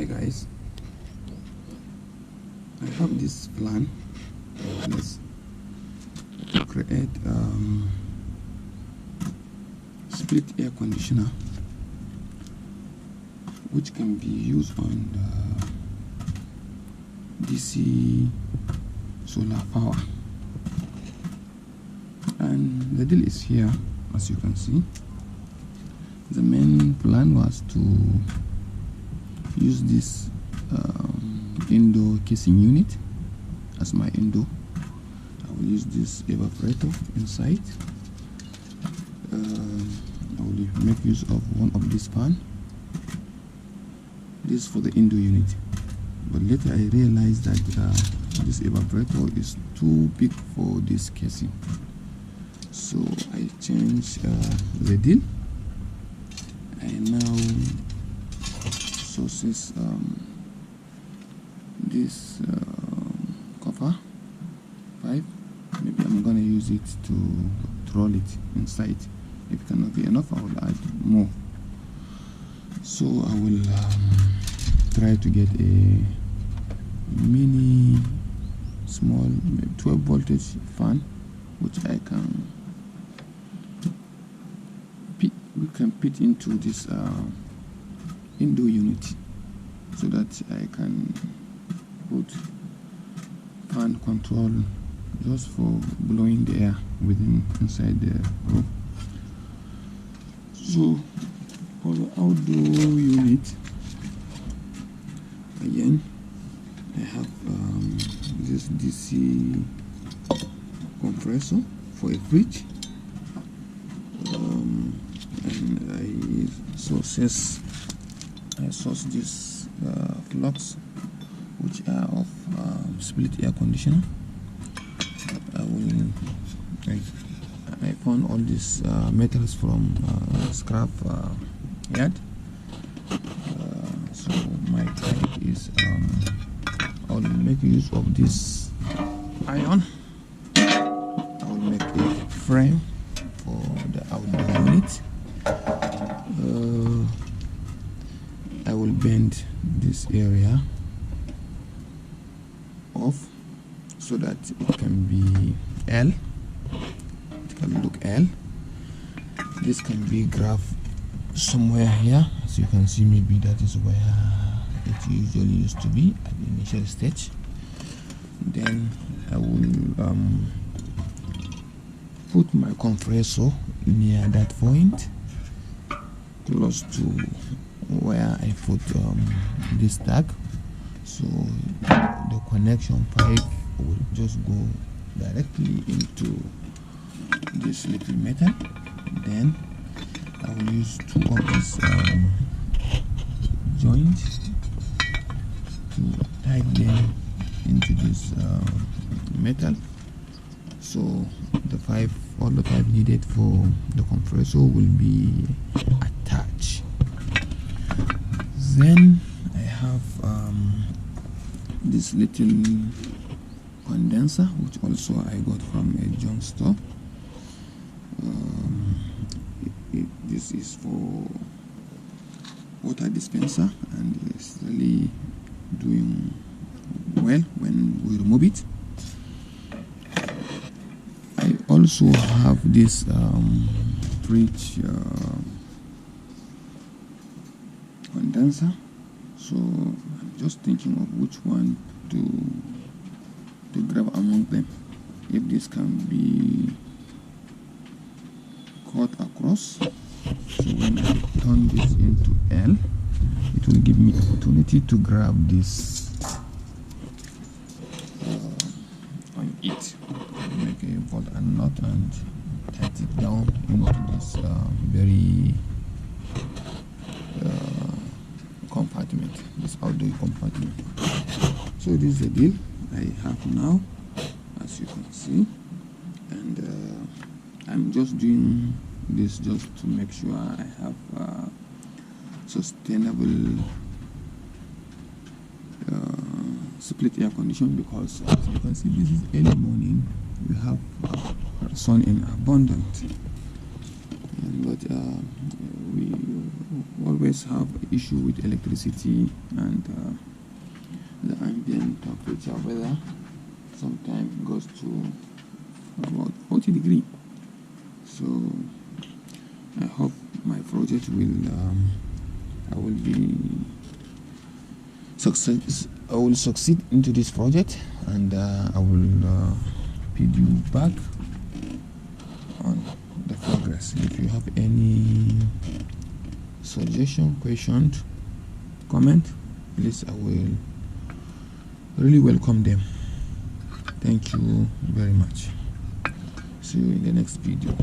guys, I have this plan. Let's create split air conditioner which can be used on the DC solar power, and the deal is here. As you can see, the main plan was to use this indoor casing unit as my indoor. I will use this evaporator inside. I will make use of one of this fan. This is for the indoor unit, but later I realized that this evaporator is too big for this casing, so I changed the deal. I now sources this copper pipe. Maybe I'm gonna use it to roll it inside. If it cannot be enough, I will add more. So I will try to get a mini small 12 voltage fan which I can fit into this indoor unit, so that I can put fan control just for blowing the air inside the room. So for the outdoor unit, again I have this DC compressor for a fridge, and I source this flux which are of split air conditioner. I found all these metals from scrap yard. So my type is I will make use of this iron. I will make a frame for the outdoor unit. I will bend this area off so that it can be L. It can look L. This can be graph somewhere here. As you can see, maybe that is where it usually used to be at the initial stage. Then I will put my compressor near that point, close to where I put this tag, so the connection pipe will just go directly into this little metal. Then I will use two of these joints to tighten them into this metal, so all the pipe needed for the compressor will be attached. Then I have this little condenser which also I got from a junk store. This is for water dispenser, and it's really doing well when we remove it. I also have this fridge condenser, so I'm just thinking of which one to grab among them. If this can be cut across, so when I turn this into L, it will give me opportunity to grab this on it. Make a bolt and nut and tighten it down into this very compartment, this outdoor compartment. So this is the deal I have now, as you can see, and I'm just doing this just to make sure I have sustainable split air condition, because as you can see, this is early morning. We have sun in abundance, but always have issue with electricity and the ambient temperature weather sometimes goes to about 40 degrees. So I hope my project will I will succeed into this project, and I will feed you back on the progress. If you have any suggestion, question, comment, please, I will really welcome them. Thank you very much. See you in the next video.